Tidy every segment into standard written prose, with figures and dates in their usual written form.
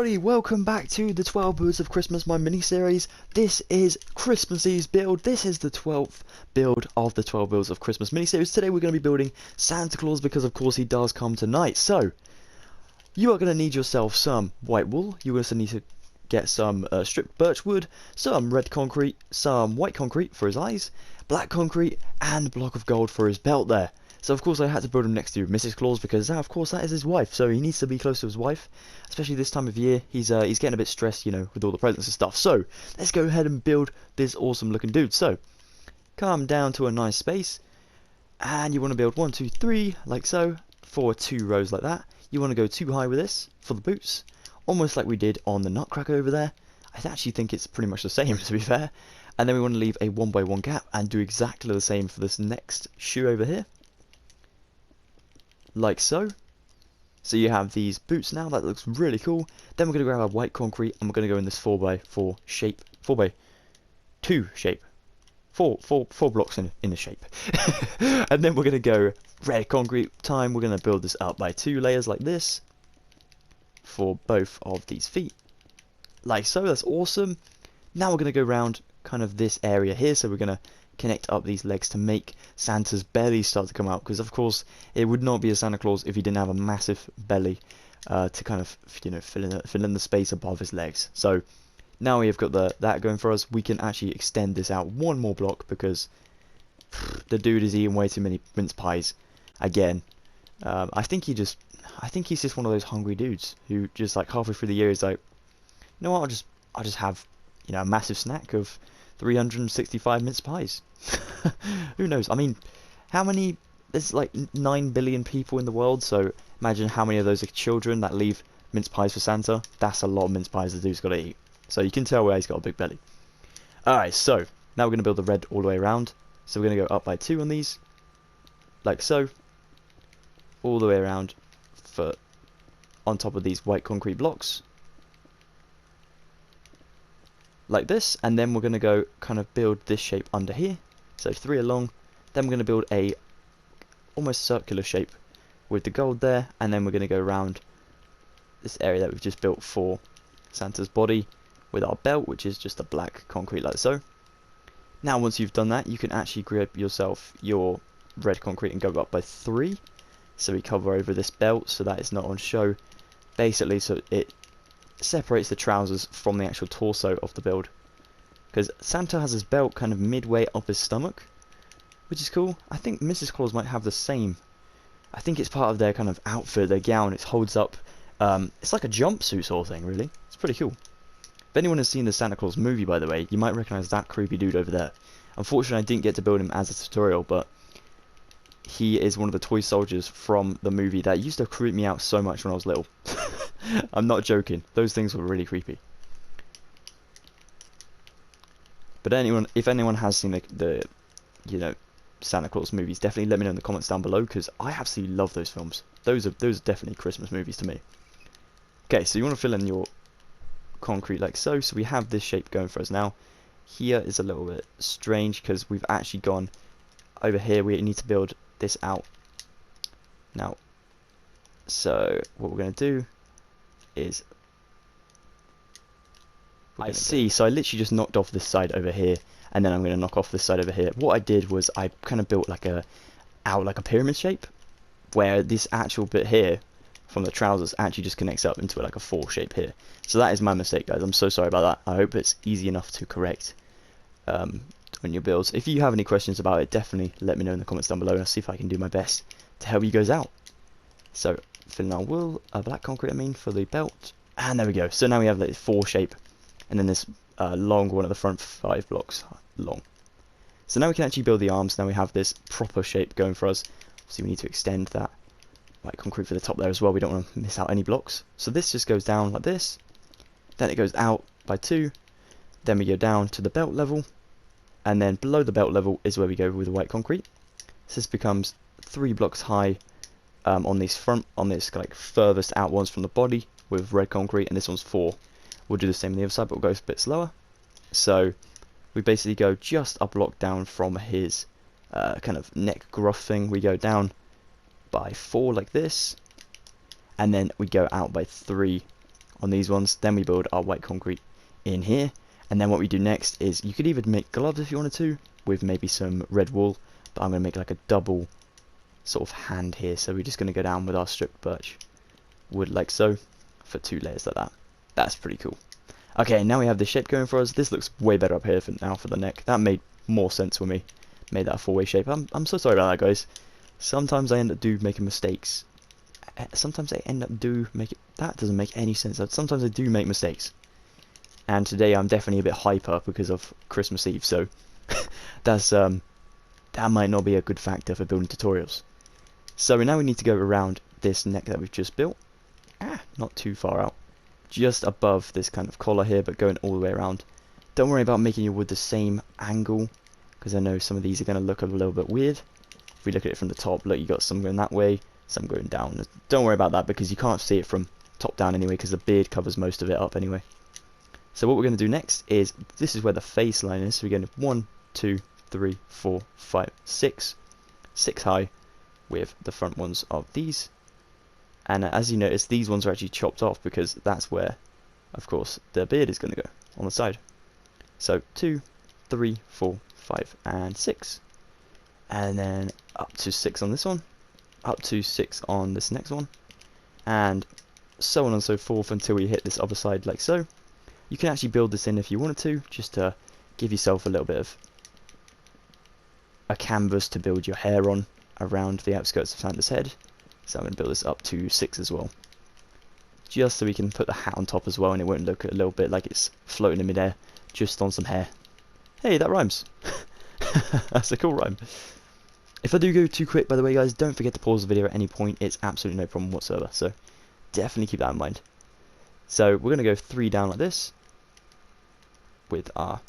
everybody, welcome back to the 12 Builds of Christmas, my mini-series. This is Christmas Eve's build. This is the 12th build of the 12 Builds of Christmas mini-series. Today we're going to be building Santa Claus because of course he does come tonight. So, you are going to need yourself some white wool. You're also need to get some stripped birch wood, some red concrete, some white concrete for his eyes, black concrete, and a block of gold for his belt there. So of course I had to build him next to Mrs. Claus because of course that is his wife, so he needs to be close to his wife, especially this time of year. He's getting a bit stressed, you know, with all the presents and stuff. So let's go ahead and build this awesome looking dude. So come down to a nice space, and you want to build 1, 2, 3 like so for 2 rows like that. You want to go too high with this for the boots, almost like we did on the Nutcracker over there. I actually think it's pretty much the same to be fair. And then we want to leave a 1 by 1 gap and do exactly the same for this next shoe over here. Like so. So you have these boots now, that looks really cool. Then we're going to grab our white concrete and we're going to go in this 4 by 4 shape, 4 by 2 shape. Four blocks in the shape. And then we're going to go red concrete time. We're going to build this up by 2 layers like this for both of these feet. Like so, that's awesome. Now we're going to go around kind of this area here, so we're going to connect up these legs to make Santa's belly start to come out, because of course it would not be a Santa Claus if he didn't have a massive belly to kind of, you know, fill in the space above his legs. So now we have got that going for us. We can actually extend this out 1 more block because the dude is eating way too many mince pies again. I think he's just one of those hungry dudes who just like halfway through the year is like, you know what, I'll just have, you know, a massive snack of 365 mince pies. Who knows? I mean, how many? There's like 9 billion people in the world, so imagine how many of those are children that leave mince pies for Santa. That's a lot of mince pies the dude's got to eat. So you can tell where he's got a big belly. Alright, so now we're going to build the red all the way around. So we're going to go up by 2 on these, like so, all the way around for on top of these white concrete blocks. Like this, and then we're going to go kind of build this shape under here, so 3 along. Then we're going to build a almost circular shape with the gold there, and then we're going to go around this area that we've just built for Santa's body with our belt, which is just a black concrete like so. Now once you've done that, you can actually grab yourself your red concrete and go up by 3, so we cover over this belt so that it's not on show, basically, so it separates the trousers from the actual torso of the build, because Santa has his belt kind of midway up his stomach, which is cool. I think Mrs. Claus might have the same. I think it's part of their kind of outfit, their gown. It holds up, it's like a jumpsuit sort of thing, really. It's pretty cool. If anyone has seen the Santa Claus movie, by the way, you might recognize that creepy dude over there. Unfortunately, I didn't get to build him as a tutorial, but he is one of the toy soldiers from the movie that used to creep me out so much when I was little. I'm not joking. Those things were really creepy. But if anyone has seen the you know, Santa Claus movies, definitely let me know in the comments down below, because I absolutely love those films. Those are definitely Christmas movies to me. Okay, so you want to fill in your concrete like so. So we have this shape going for us now. Here is a little bit strange because we've actually gone over here. We need to build this out now. So what we're going to do is, I see, so I literally just knocked off this side over here, and then I'm going to knock off this side over here. What I did was I kind of built like a pyramid shape, where this actual bit here from the trousers actually just connects up into like a 4 shape here. So that is my mistake, guys. I'm so sorry about that. I hope it's easy enough to correct on your builds. If you have any questions about it, definitely let me know in the comments down below, and I'll see if I can do my best to help you guys out. So filling our wool, black concrete I mean, for the belt, and there we go. So now we have the 4 shape, and then this long one at the front, 5 blocks long. So now we can actually build the arms. Now we have this proper shape going for us. So we need to extend that white concrete for the top there as well. We don't want to miss out any blocks. So this just goes down like this, then it goes out by 2, then we go down to the belt level, and then below the belt level is where we go with the white concrete. So this becomes 3 blocks high on this like furthest out ones from the body with red concrete, and this one's 4. We'll do the same on the other side, but we'll go a bit slower. So we basically go just a block down from his kind of neck gruff thing. We go down by 4 like this, and then we go out by 3 on these ones. Then we build our white concrete in here. And then what we do next is, you could even make gloves if you wanted to, with maybe some red wool. But I'm going to make like a double sort of hand here. So we're just going to go down with our stripped birch wood like so, for 2 layers like that. That's pretty cool. Okay, now we have this shape going for us. This looks way better up here for now for the neck. That made more sense when we made that a 4-way shape. I'm so sorry about that, guys. Sometimes I end up making mistakes. Sometimes I end up that doesn't make any sense. Sometimes I do make mistakes. And today I'm definitely a bit hyper because of Christmas Eve, so that's that might not be a good factor for building tutorials. So now we need to go around this neck that we've just built. Not too far out. Just above this kind of collar here, but going all the way around. Don't worry about making your wood the same angle, because I know some of these are going to look a little bit weird. If we look at it from the top, look, you got some going that way, some going down. Don't worry about that, because you can't see it from top down anyway, because the beard covers most of it up anyway. So what we're going to do next is, this is where the face line is, so we're going to 1, 2, 3, 4, 5, 6. 6 high with the front ones of these. And as you notice, these ones are actually chopped off because that's where, of course, the beard is going to go on the side. So 2, 3, 4, 5, and 6. And then up to 6 on this one. Up to 6 on this next one. And so on and so forth until we hit this other side like so. You can actually build this in if you wanted to, just to give yourself a little bit of a canvas to build your hair on around the outskirts of Santa's head. So I'm going to build this up to 6 as well. Just so we can put the hat on top as well, and it won't look a little bit like it's floating in midair, just on some hair. Hey, that rhymes. That's a cool rhyme. If I do go too quick, by the way, guys, don't forget to pause the video at any point. It's absolutely no problem whatsoever, so definitely keep that in mind. So we're going to go 3 down like this with our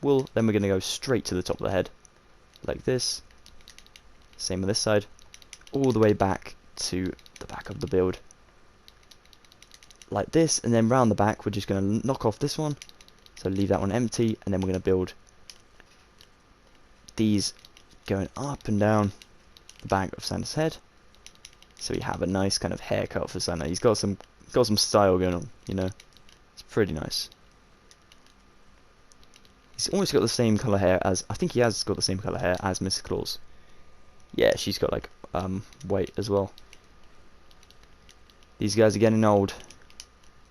wool. Then we're going to go straight to the top of the head like this. Same on this side. All the way back to the back of the build like this, and then round the back we're just going to knock off this one, so leave that one empty, and then we're going to build these going up and down the back of Santa's head, so we have a nice kind of haircut for Santa. He's got some style going on, you know. It's pretty nice. He's almost got the same colour hair as, I think he has got the same colour hair as Mrs. Claus. Yeah, she's got like white as well. These guys are getting old.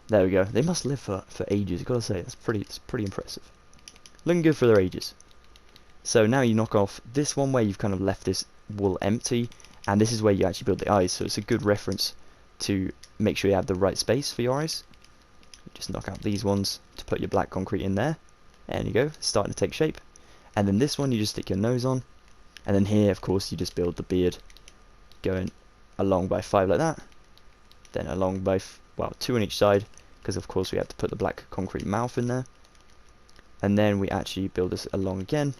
There we go. They must live for ages. I've got to say, it's pretty impressive. Looking good for their ages. So now you knock off this one where you've kind of left this wool empty, and this is where you actually build the eyes. So it's a good reference to make sure you have the right space for your eyes. Just knock out these ones to put your black concrete in there. There you go. It's starting to take shape. And then this one you just stick your nose on. And then here, of course, you just build the beard going along by 5 like that. Then along by, well, 2 on each side, because of course we have to put the black concrete mouth in there. And then we actually build this along again.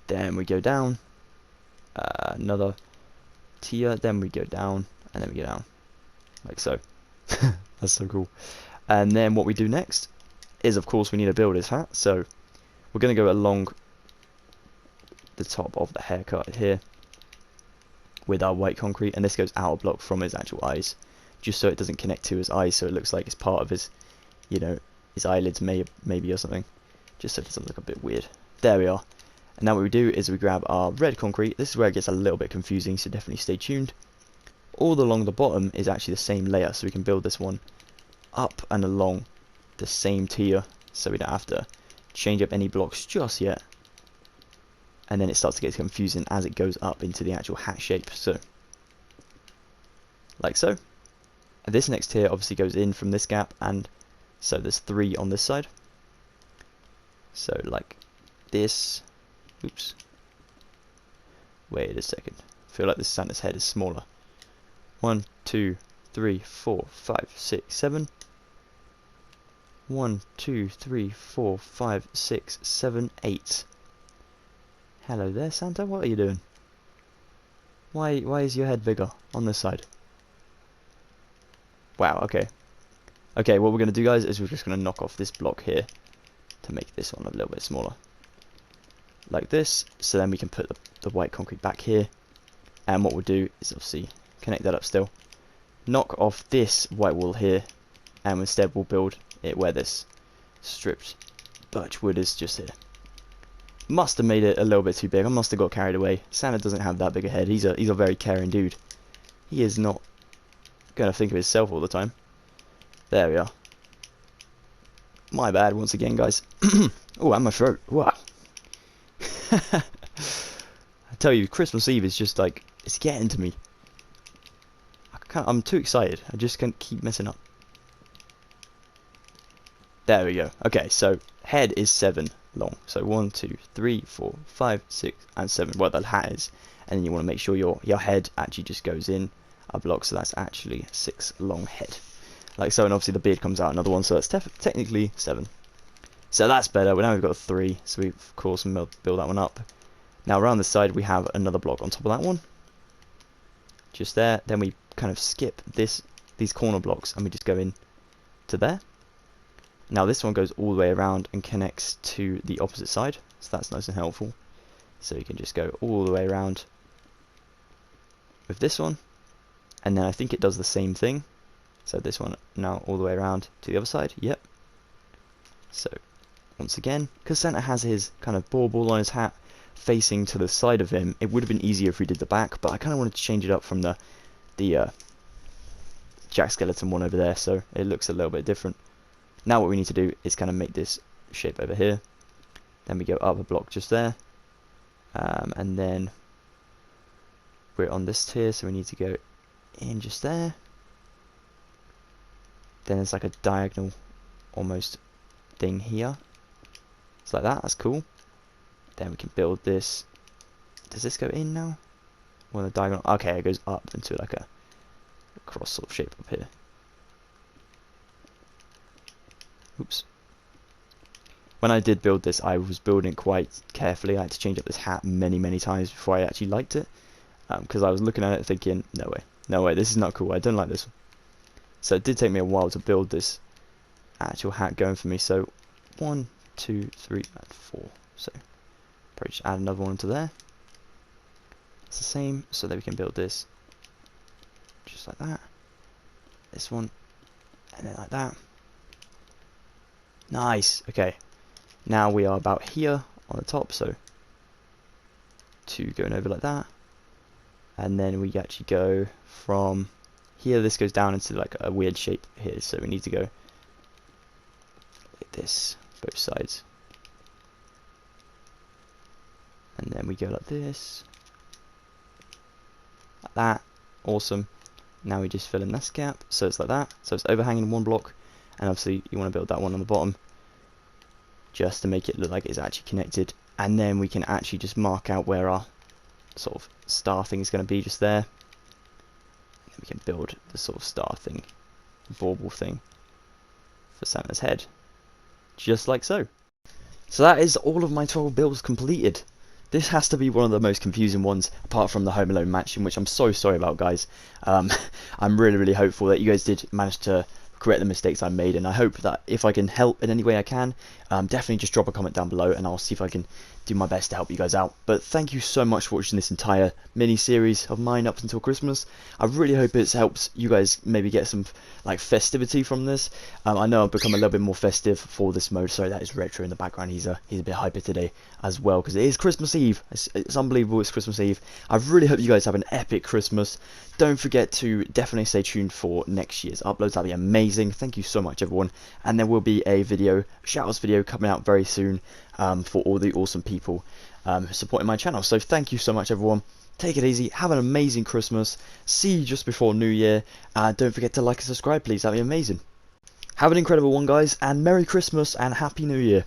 Then we go down, another tier, then we go down, and then we go down, like so. That's so cool. And then what we do next is, of course, we need to build his hat. So we're going to go along the top of the haircut here with our white concrete, and this goes out a block from his actual eyes, just so it doesn't connect to his eyes, so it looks like it's part of his, you know, his eyelids maybe or something, just so it doesn't look a bit weird. There we are. And now what we do is we grab our red concrete. This is where it gets a little bit confusing, so definitely stay tuned. All along the bottom is actually the same layer, so we can build this one up and along the same tier, so we don't have to change up any blocks just yet. And then it starts to get confusing as it goes up into the actual hat shape, so like so. And this next tier obviously goes in from this gap, and so there's 3 on this side. So like this. Oops. Wait a second. I feel like this Santa's head is smaller. 1, 2, 3, 4, 5, 6, 7. 1, 2, 3, 4, 5, 6, 7, 8. Hello there, Santa. What are you doing? Why is your head bigger on this side? Wow, okay. Okay, what we're going to do, guys, is we're just going to knock off this block here to make this one a little bit smaller. Like this, so then we can put the white concrete back here. And what we'll do is obviously connect that up still. Knock off this white wool here, and instead we'll build it where this stripped birch wood is just here. Must have made it a little bit too big. I must have got carried away. Santa doesn't have that big a head. He's a very caring dude. He is not gonna think of himself all the time. There we are. My bad once again, guys. Oh, and my throat. Wow. I tell you, Christmas Eve is just like, it's getting to me. I'm too excited. I just can't keep messing up. There we go. Okay, so head is 7 long. So 1, 2, 3, 4, 5, 6, and 7. Well, the hat is, and then you want to make sure your head actually just goes in a block. So that's actually 6 long head, like so. And obviously the beard comes out another one. So that's technically 7. So that's better. Well, now we've got 3. So we of course build that one up. Now around the side we have another block on top of that one. Just there. Then we kind of skip these corner blocks and we just go in to there. Now this one goes all the way around and connects to the opposite side, so that's nice and helpful. So you can just go all the way around with this one, and then I think it does the same thing. So this one now all the way around to the other side. Yep. So once again, because Santa has his kind of bauble on his hat facing to the side of him, it would have been easier if we did the back, but I kind of wanted to change it up from the Jack Skeleton one over there, so it looks a little bit different. Now what we need to do is kind of make this shape over here. Then we go up a block just there. And then we're on this tier, so we need to go in just there. Then there's like a diagonal almost thing here. It's like that, that's cool. Then we can build this. Does this go in now? Well, the diagonal, okay, it goes up into like a cross sort of shape up here. Oops. When I did build this, I was building it quite carefully. I had to change up this hat many times before I actually liked it. Because I was looking at it thinking, no way, this is not cool, I don't like this one. So it did take me a while to build this actual hat going for me. So 1, 2, 3, and 4. So probably just add another one into there. It's the same, so that we can build this just like that. This one, and then like that. Nice. Okay, now we are about here on the top, so 2 going over like that, and then we actually go from here. This goes down into like a weird shape here, so we need to go like this both sides, and then we go like this, like that. Awesome. Now we just fill in this gap, so it's like that, so it's overhanging one block. And obviously you want to build that one on the bottom just to make it look like it's actually connected, and then we can actually just mark out where our sort of star thing is going to be just there, and then we can build the sort of star thing, bauble thing for Santa's head, just like so. So that is all of my 12 builds completed. This has to be one of the most confusing ones, apart from the Home Alone mansion, which I'm so sorry about, guys. I'm really hopeful that you guys did manage to correct the mistakes I made, and I hope that if I can help in any way I can, definitely just drop a comment down below and I'll see if I can do my best to help you guys out. But thank you so much for watching this entire mini series of mine up until Christmas. I really hope it helps you guys maybe get some like festivity from this. I know I've become a little bit more festive for this mode. Sorry, that is Retro in the background. He's a bit hyper today as well because it is Christmas Eve. It's unbelievable, it's Christmas Eve. I really hope you guys have an epic Christmas. Don't forget to definitely stay tuned for next year's uploads. That'd be amazing. Thank you so much, everyone. And there will be a video, shoutouts video, coming out very soon for all the awesome people supporting my channel. So thank you so much, everyone. Take it easy. Have an amazing Christmas. See you just before New Year. Don't forget to like and subscribe, please. That'd be amazing. Have an incredible one, guys, and Merry Christmas and Happy New Year.